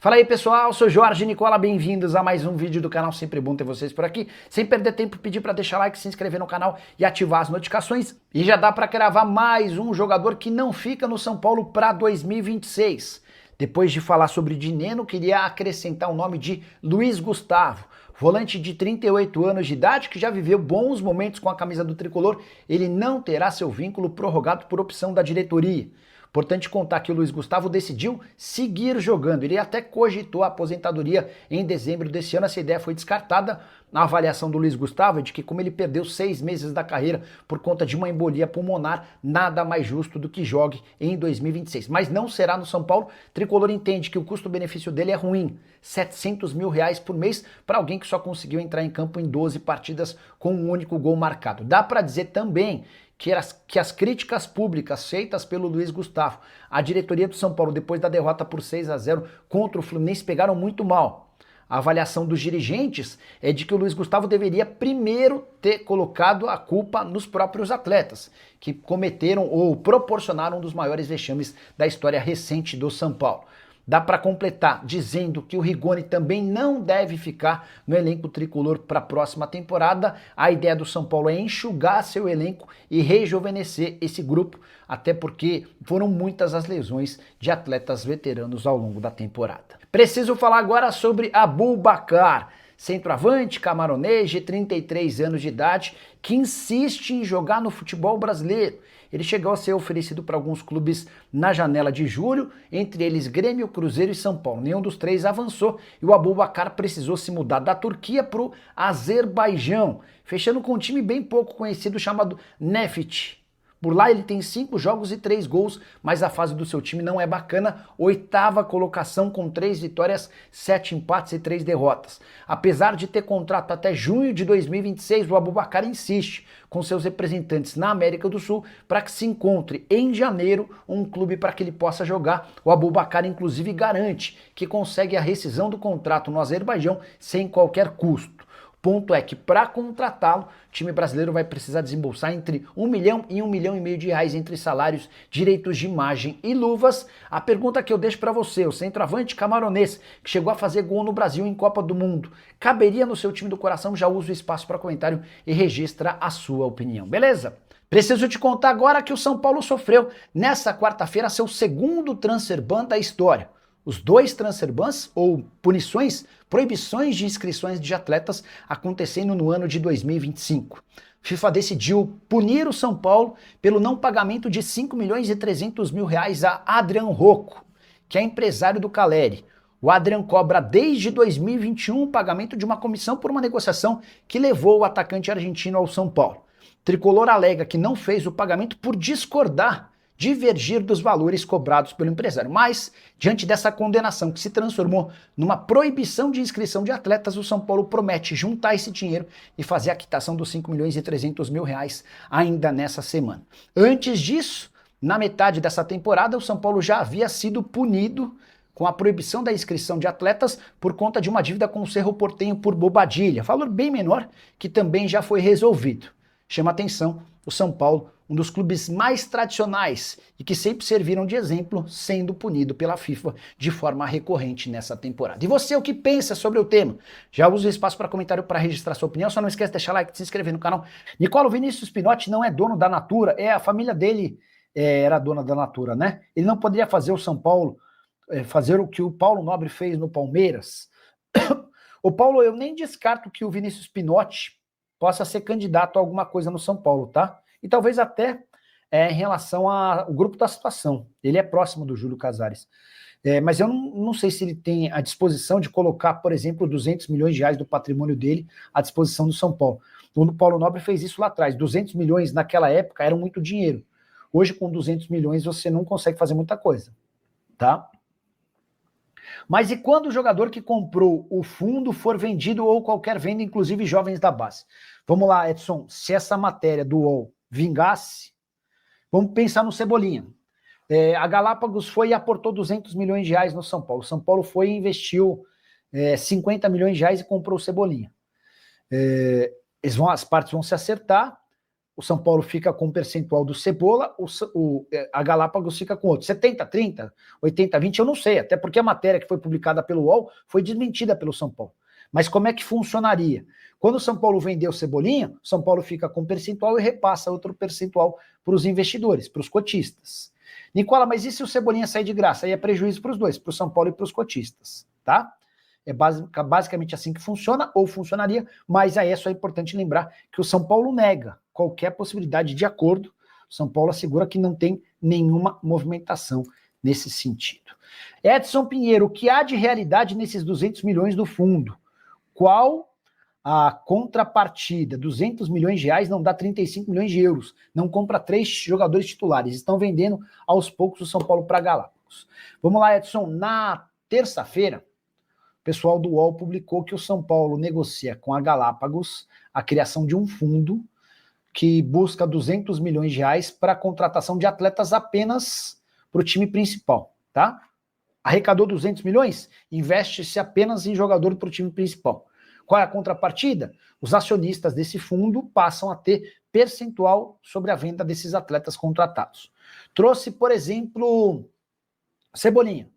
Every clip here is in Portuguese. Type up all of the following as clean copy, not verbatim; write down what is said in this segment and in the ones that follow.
Fala aí pessoal, sou Jorge Nicola, bem-vindos a mais um vídeo do canal, sempre bom ter vocês por aqui. Sem perder tempo, pedir para deixar like, se inscrever no canal e ativar as notificações. E já dá para cravar mais um jogador que não fica no São Paulo para 2026. Depois de falar sobre Dineno, queria acrescentar o nome de Luiz Gustavo. Volante de 38 anos de idade, que já viveu bons momentos com a camisa do tricolor, ele não terá seu vínculo prorrogado por opção da diretoria. Importante contar que o Luiz Gustavo decidiu seguir jogando. Ele até cogitou a aposentadoria em dezembro desse ano. Essa ideia foi descartada. Na avaliação do Luiz Gustavo é de que, como ele perdeu 6 meses da carreira por conta de uma embolia pulmonar, nada mais justo do que jogue em 2026. Mas não será no São Paulo. O tricolor entende que o custo-benefício dele é ruim. R$700 mil por mês para alguém que só conseguiu entrar em campo em 12 partidas com um único gol marcado. Dá para dizer também que as críticas públicas feitas pelo Luiz Gustavo à diretoria do São Paulo depois da derrota por 6-0 contra o Fluminense pegaram muito mal. A avaliação dos dirigentes é de que o Luiz Gustavo deveria primeiro ter colocado a culpa nos próprios atletas, que cometeram ou proporcionaram um dos maiores vexames da história recente do São Paulo. Dá para completar dizendo que o Rigoni também não deve ficar no elenco tricolor para a próxima temporada. A ideia do São Paulo é enxugar seu elenco e rejuvenescer esse grupo, até porque foram muitas as lesões de atletas veteranos ao longo da temporada. Preciso falar agora sobre Aboubakar, centroavante camaronês de 33 anos de idade, que insiste em jogar no futebol brasileiro. Ele chegou a ser oferecido para alguns clubes na janela de julho, entre eles Grêmio, Cruzeiro e São Paulo. Nenhum dos três avançou e o Aboubakar precisou se mudar da Turquia para o Azerbaijão, fechando com um time bem pouco conhecido chamado Nefit. Por lá ele tem 5 jogos e 3 gols, mas a fase do seu time não é bacana. 8ª colocação com 3 vitórias, 7 empates e 3 derrotas. Apesar de ter contrato até junho de 2026, o Aboubakar insiste com seus representantes na América do Sul para que se encontre em janeiro um clube para que ele possa jogar. O Aboubakar inclusive garante que consegue a rescisão do contrato no Azerbaijão sem qualquer custo. Ponto é que para contratá-lo, o time brasileiro vai precisar desembolsar entre 1 milhão e 1,5 milhão de reais entre salários, direitos de imagem e luvas. A pergunta que eu deixo para você, o centroavante camaronês, que chegou a fazer gol no Brasil em Copa do Mundo, caberia no seu time do coração? Já usa o espaço para comentário e registra a sua opinião, beleza? Preciso te contar agora que o São Paulo sofreu nessa quarta-feira seu segundo transfer ban da história. Os 2 transfer bans, ou punições, proibições de inscrições de atletas acontecendo no ano de 2025. FIFA decidiu punir o São Paulo pelo não pagamento de 5 milhões e 300 mil reais a Adrian Rocco, que é empresário do Caleri. O Adrian cobra desde 2021 o pagamento de uma comissão por uma negociação que levou o atacante argentino ao São Paulo. O tricolor alega que não fez o pagamento por divergir dos valores cobrados pelo empresário. Mas, diante dessa condenação que se transformou numa proibição de inscrição de atletas, o São Paulo promete juntar esse dinheiro e fazer a quitação dos 5 milhões e 300 mil reais ainda nessa semana. Antes disso, na metade dessa temporada, o São Paulo já havia sido punido com a proibição da inscrição de atletas por conta de uma dívida com o Cerro Porteño por Bobadilla, valor bem menor, que também já foi resolvido. Chama atenção o São Paulo, um dos clubes mais tradicionais e que sempre serviram de exemplo, sendo punido pela FIFA de forma recorrente nessa temporada. E você, o que pensa sobre o tema? Já usa o espaço para comentário para registrar sua opinião, só não esquece de deixar like, de se inscrever no canal. Nicola Vinícius Pinotti não é dono da Natura, a família dele era dona da Natura, né? Ele não poderia fazer o São Paulo, fazer o que o Paulo Nobre fez no Palmeiras. O Paulo, eu nem descarto que o Vinícius Pinotti possa ser candidato a alguma coisa no São Paulo, tá? E talvez até em relação ao grupo da situação. Ele é próximo do Júlio Casares. Mas eu não sei se ele tem a disposição de colocar, por exemplo, 200 milhões de reais do patrimônio dele à disposição do São Paulo. O Paulo Nobre fez isso lá atrás. 200 milhões naquela época era muito dinheiro. Hoje, com 200 milhões, você não consegue fazer muita coisa, tá? Mas e quando o jogador que comprou o fundo for vendido ou qualquer venda, inclusive jovens da base? Vamos lá, Edson, se essa matéria do UOL vingasse, vamos pensar no Cebolinha. A Galápagos foi e aportou 200 milhões de reais no São Paulo. São Paulo foi e investiu 50 milhões de reais e comprou o Cebolinha. As partes vão se acertar, o São Paulo fica com um percentual do Cebola, a Galápagos fica com outro. 70-30, 80-20, eu não sei, até porque a matéria que foi publicada pelo UOL foi desmentida pelo São Paulo. Mas como é que funcionaria? Quando o São Paulo vendeu o Cebolinha, o São Paulo fica com um percentual e repassa outro percentual para os investidores, para os cotistas. Nicola, mas e se o Cebolinha sair de graça? Aí é prejuízo para os dois, para o São Paulo e para os cotistas, tá? É basicamente assim que funciona, ou funcionaria, mas aí é só importante lembrar que o São Paulo nega qualquer possibilidade de acordo. O São Paulo assegura que não tem nenhuma movimentação nesse sentido. Edson Pinheiro, o que há de realidade nesses 200 milhões do fundo? Qual a contrapartida? 200 milhões de reais não dá 35 milhões de euros. Não compra 3 jogadores titulares. Estão vendendo aos poucos o São Paulo para Galápagos. Vamos lá, Edson. Na terça-feira, o pessoal do UOL publicou que o São Paulo negocia com a Galápagos a criação de um fundo que busca 200 milhões de reais para a contratação de atletas apenas para o time principal, tá? Arrecadou 200 milhões, investe-se apenas em jogador para o time principal. Qual é a contrapartida? Os acionistas desse fundo passam a ter percentual sobre a venda desses atletas contratados. Trouxe, por exemplo, Cebolinha,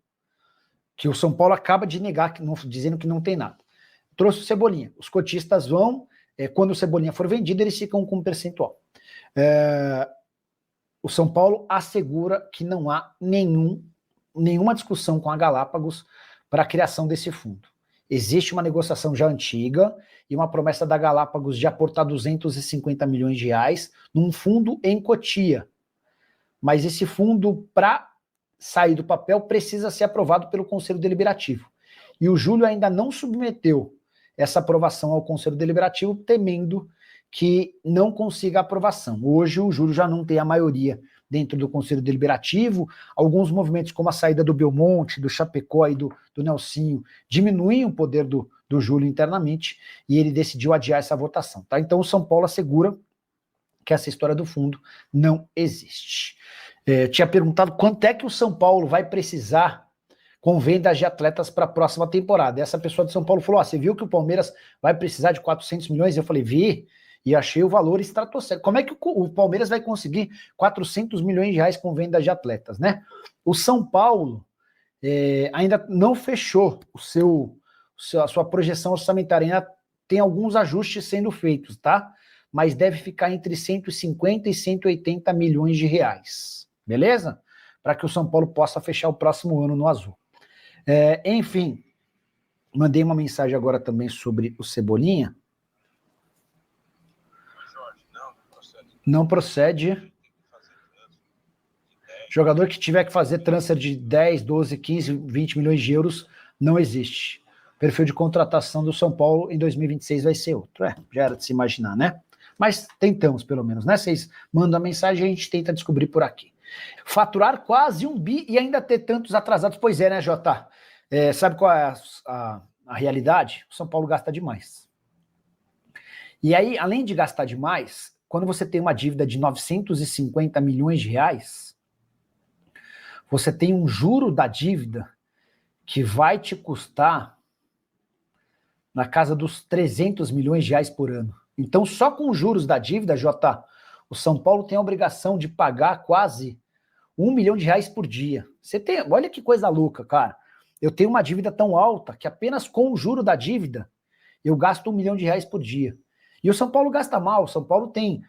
que o São Paulo acaba de negar, dizendo que não tem nada. Trouxe o Cebolinha. Os cotistas vão, quando o Cebolinha for vendido, eles ficam com um percentual. O São Paulo assegura que não há nenhuma discussão com a Galápagos para a criação desse fundo. Existe uma negociação já antiga e uma promessa da Galápagos de aportar 250 milhões de reais num fundo em Cotia. Mas esse fundo, para sair do papel, precisa ser aprovado pelo Conselho Deliberativo. E o Júlio ainda não submeteu essa aprovação ao Conselho Deliberativo, temendo que não consiga aprovação. Hoje o Júlio já não tem a maioria dentro do Conselho Deliberativo. Alguns movimentos, como a saída do Belmonte, do Chapecó e do Nelsinho, diminuem o poder do Júlio internamente, e ele decidiu adiar essa votação. Tá? Então o São Paulo assegura que essa história do fundo não existe. Tinha perguntado quanto é que o São Paulo vai precisar com vendas de atletas para a próxima temporada. E essa pessoa de São Paulo falou, você viu que o Palmeiras vai precisar de 400 milhões? Eu falei, vi, e achei o valor estratosférico. Como é que o Palmeiras vai conseguir 400 milhões de reais com vendas de atletas, né? O São Paulo ainda não fechou a sua projeção orçamentária, ainda tem alguns ajustes sendo feitos, tá? Mas deve ficar entre 150 e 180 milhões de reais, beleza? Para que o São Paulo possa fechar o próximo ano no azul. Enfim, mandei uma mensagem agora também sobre o Cebolinha. Não procede. Jogador que tiver que fazer transfer de 10, 12, 15, 20 milhões de euros, não existe. O perfil de contratação do São Paulo em 2026 vai ser outro. Já era de se imaginar, né? Mas tentamos, pelo menos, né? Vocês mandam a mensagem e a gente tenta descobrir por aqui. Faturar quase 1 bi e ainda ter tantos atrasados. Pois é, né, Jota? Sabe qual é a realidade? O São Paulo gasta demais. E aí, além de gastar demais, quando você tem uma dívida de 950 milhões de reais, você tem um juro da dívida que vai te custar na casa dos 300 milhões de reais por ano. Então, só com os juros da dívida, Jota, o São Paulo tem a obrigação de pagar quase 1 milhão de reais por dia. Olha que coisa louca, cara. Eu tenho uma dívida tão alta que apenas com o juro da dívida eu gasto 1 milhão de reais por dia. E o São Paulo gasta mal. O São Paulo tem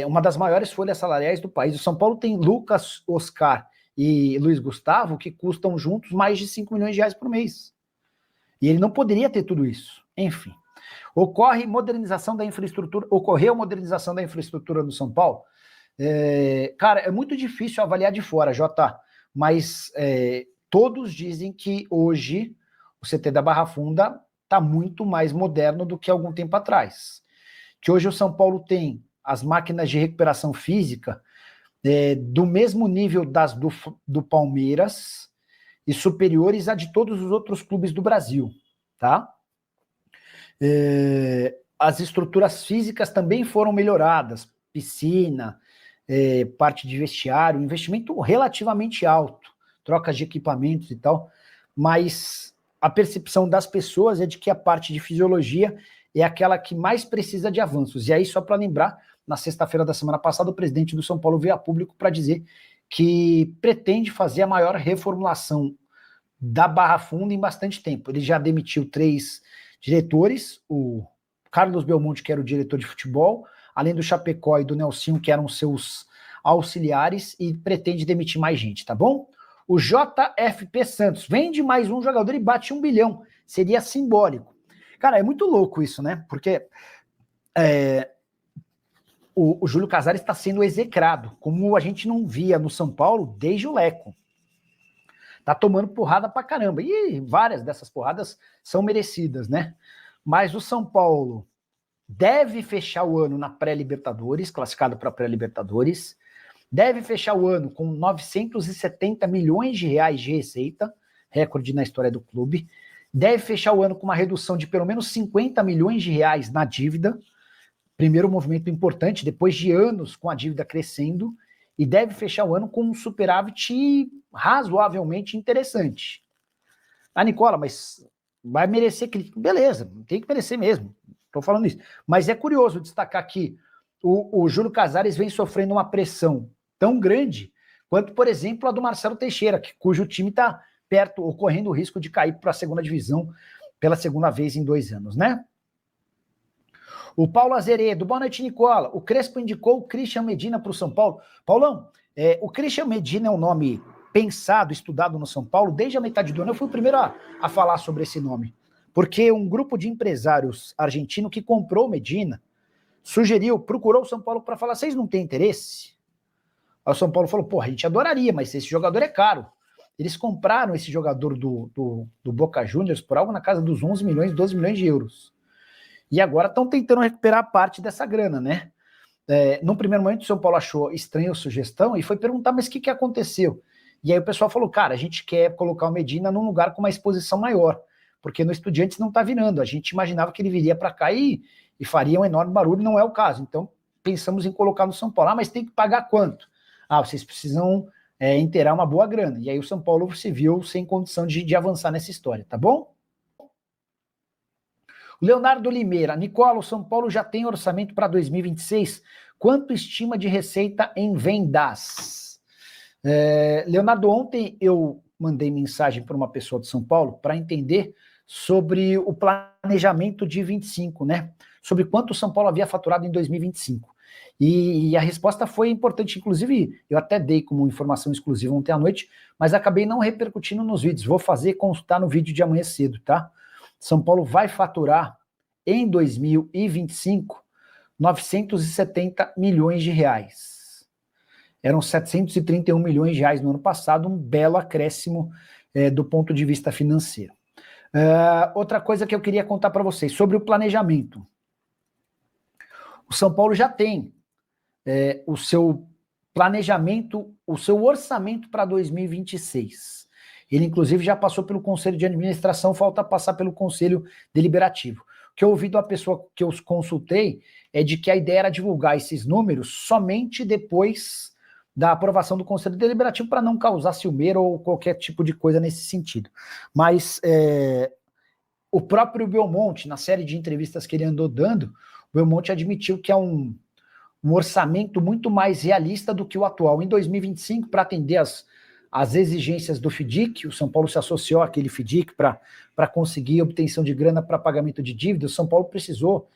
uma das maiores folhas salariais do país. O São Paulo tem Lucas, Oscar e Luiz Gustavo que custam juntos mais de 5 milhões de reais por mês. E ele não poderia ter tudo isso. Enfim. Ocorreu modernização da infraestrutura do São Paulo? Cara, é muito difícil avaliar de fora, Jota, mas todos dizem que hoje o CT da Barra Funda está muito mais moderno do que algum tempo atrás. Que hoje o São Paulo tem as máquinas de recuperação física do mesmo nível das do Palmeiras e superiores a de todos os outros clubes do Brasil, tá? As estruturas físicas também foram melhoradas, piscina, parte de vestiário, investimento relativamente alto, trocas de equipamentos e tal, mas a percepção das pessoas é de que a parte de fisiologia é aquela que mais precisa de avanços. E aí, só para lembrar, na sexta-feira da semana passada, o presidente do São Paulo veio a público para dizer que pretende fazer a maior reformulação da Barra Funda em bastante tempo. Ele já demitiu 3 diretores, o Carlos Belmonte, que era o diretor de futebol, além do Chapecó e do Nelsinho, que eram seus auxiliares, e pretende demitir mais gente, tá bom? O JFP Santos vende mais um jogador e bate 1 bilhão. Seria simbólico. Cara, é muito louco isso, né? Porque o Júlio Casares está sendo execrado, como a gente não via no São Paulo desde o Leco. Tá tomando porrada pra caramba. E várias dessas porradas são merecidas, né? Mas o São Paulo deve fechar o ano na pré-Libertadores, classificado para pré-Libertadores. Deve fechar o ano com 970 milhões de reais de receita, recorde na história do clube. Deve fechar o ano com uma redução de pelo menos 50 milhões de reais na dívida. Primeiro movimento importante, depois de anos com a dívida crescendo. E deve fechar o ano com um superávit razoavelmente interessante. Ah, Nicola, mas vai merecer crítica. Beleza, tem que merecer mesmo. Estou falando isso. Mas é curioso destacar que o Júlio Casares vem sofrendo uma pressão tão grande quanto, por exemplo, a do Marcelo Teixeira, cujo time está perto ou correndo o risco de cair para a segunda divisão pela segunda vez em 2 anos, né? O Paulo Azeredo, boa noite, Nicola. O Crespo indicou o Christian Medina para o São Paulo. Paulão, o Christian Medina é um nome pensado, estudado no São Paulo desde a metade do ano. Eu fui o primeiro a falar sobre esse nome, porque um grupo de empresários argentino que comprou o Medina procurou o São Paulo para falar, vocês não têm interesse? Aí o São Paulo falou, pô, a gente adoraria, mas esse jogador é caro. Eles compraram esse jogador do Boca Juniors por algo na casa dos 11 milhões, 12 milhões de euros. E agora estão tentando recuperar parte dessa grana, né? No primeiro momento, o São Paulo achou estranha a sugestão e foi perguntar, mas o que aconteceu? E aí o pessoal falou, cara, a gente quer colocar o Medina num lugar com uma exposição maior, porque no Estudiantes não está virando. A gente imaginava que ele viria para cá e faria um enorme barulho, não é o caso. Então, pensamos em colocar no São Paulo. Ah, mas tem que pagar quanto? Ah, vocês precisam inteirar uma boa grana. E aí o São Paulo se viu sem condição de avançar nessa história, tá bom? Leonardo Limeira, Nicola, o São Paulo já tem orçamento para 2026? Quanto estima de receita em vendas? Leonardo, ontem eu mandei mensagem para uma pessoa de São Paulo para entender sobre o planejamento de 25, né? Sobre quanto o São Paulo havia faturado em 2025. E a resposta foi importante, inclusive eu até dei como informação exclusiva ontem à noite, mas acabei não repercutindo nos vídeos. Vou fazer constar no vídeo de amanhã cedo, tá? São Paulo vai faturar em 2025 970 milhões de reais. Eram 731 milhões de reais no ano passado, um belo acréscimo do ponto de vista financeiro. Outra coisa que eu queria contar para vocês, sobre o planejamento. O São Paulo já tem o seu planejamento, o seu orçamento para 2026. Ele, inclusive, já passou pelo Conselho de Administração, falta passar pelo Conselho Deliberativo. O que eu ouvi da pessoa que eu consultei é de que a ideia era divulgar esses números somente depois da aprovação do Conselho Deliberativo para não causar ciumeira ou qualquer tipo de coisa nesse sentido. Mas o próprio Belmonte, na série de entrevistas que ele andou dando, o Belmonte admitiu que é um orçamento muito mais realista do que o atual. Em 2025, para atender as exigências do FIDIC, o São Paulo se associou àquele FIDIC para conseguir obtenção de grana para pagamento de dívida. O São Paulo precisou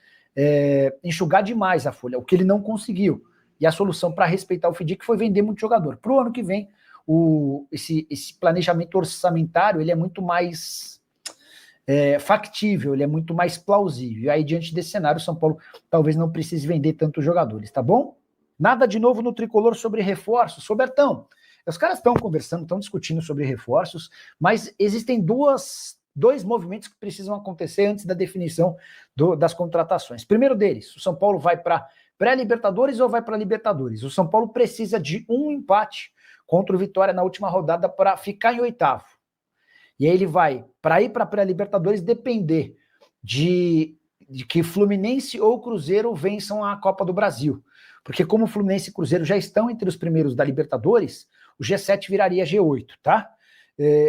enxugar demais a folha, o que ele não conseguiu. E a solução para respeitar o FIDIC foi vender muito jogador. Para o ano que vem, esse planejamento orçamentário ele é muito mais factível, ele é muito mais plausível. E aí, diante desse cenário, o São Paulo talvez não precise vender tantos jogadores, tá bom? Nada de novo no Tricolor sobre reforços. Sobertão, os caras estão conversando, estão discutindo sobre reforços, mas existem dois movimentos que precisam acontecer antes da definição das contratações. Primeiro deles, o São Paulo vai para pré-Libertadores ou vai para Libertadores? O São Paulo precisa de um empate contra o Vitória na última rodada para ficar em 8º. E aí ele vai, para ir para a pré-Libertadores, depender de que Fluminense ou Cruzeiro vençam a Copa do Brasil. Porque como Fluminense e Cruzeiro já estão entre os primeiros da Libertadores, o G7 viraria G8, tá?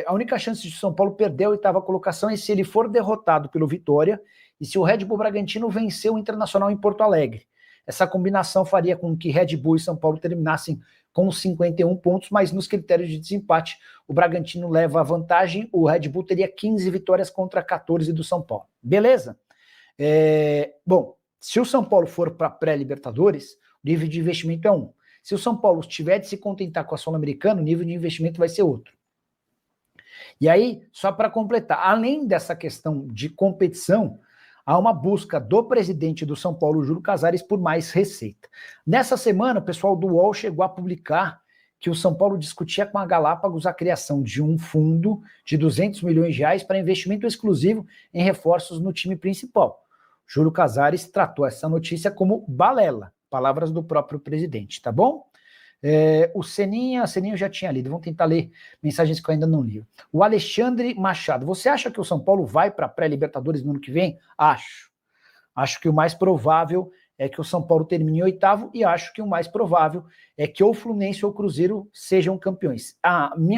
A única chance de São Paulo perder a 8ª colocação é se ele for derrotado pelo Vitória e se o Red Bull Bragantino vencer o Internacional em Porto Alegre. Essa combinação faria com que Red Bull e São Paulo terminassem com 51 pontos, mas nos critérios de desempate, o Bragantino leva a vantagem, o Red Bull teria 15 vitórias contra 14 do São Paulo. Beleza? Bom, se o São Paulo for para pré-Libertadores, o nível de investimento é 1. Se o São Paulo tiver de se contentar com a Sul-Americana, o nível de investimento vai ser outro. E aí, só para completar, além dessa questão de competição, há uma busca do presidente do São Paulo, Júlio Casares, por mais receita. Nessa semana, o pessoal do UOL chegou a publicar que o São Paulo discutia com a Galápagos a criação de um fundo de 200 milhões de reais para investimento exclusivo em reforços no time principal. Júlio Casares tratou essa notícia como balela, palavras do próprio presidente, tá bom? O Seninha eu já tinha lido, vamos tentar ler mensagens que eu ainda não li. O Alexandre Machado, você acha que o São Paulo vai para a pré-Libertadores no ano que vem? Acho que o mais provável é que o São Paulo termine em oitavo e acho que o mais provável é que ou o Fluminense ou o Cruzeiro sejam campeões.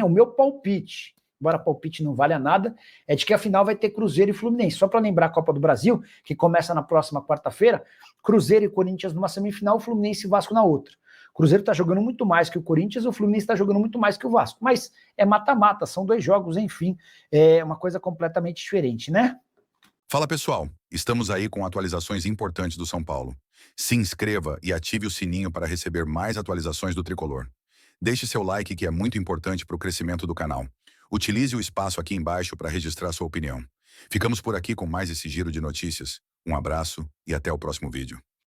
O meu palpite, embora palpite não valha nada, é de que a final vai ter Cruzeiro e Fluminense. Só para lembrar a Copa do Brasil, que começa na próxima quarta-feira, Cruzeiro e Corinthians numa semifinal, Fluminense e Vasco na outra. O Cruzeiro está jogando muito mais que o Corinthians, o Fluminense está jogando muito mais que o Vasco. Mas é mata-mata, são 2 jogos, enfim, é uma coisa completamente diferente, né? Fala pessoal, estamos aí com atualizações importantes do São Paulo. Se inscreva e ative o sininho para receber mais atualizações do Tricolor. Deixe seu like que é muito importante para o crescimento do canal. Utilize o espaço aqui embaixo para registrar sua opinião. Ficamos por aqui com mais esse giro de notícias. Um abraço e até o próximo vídeo.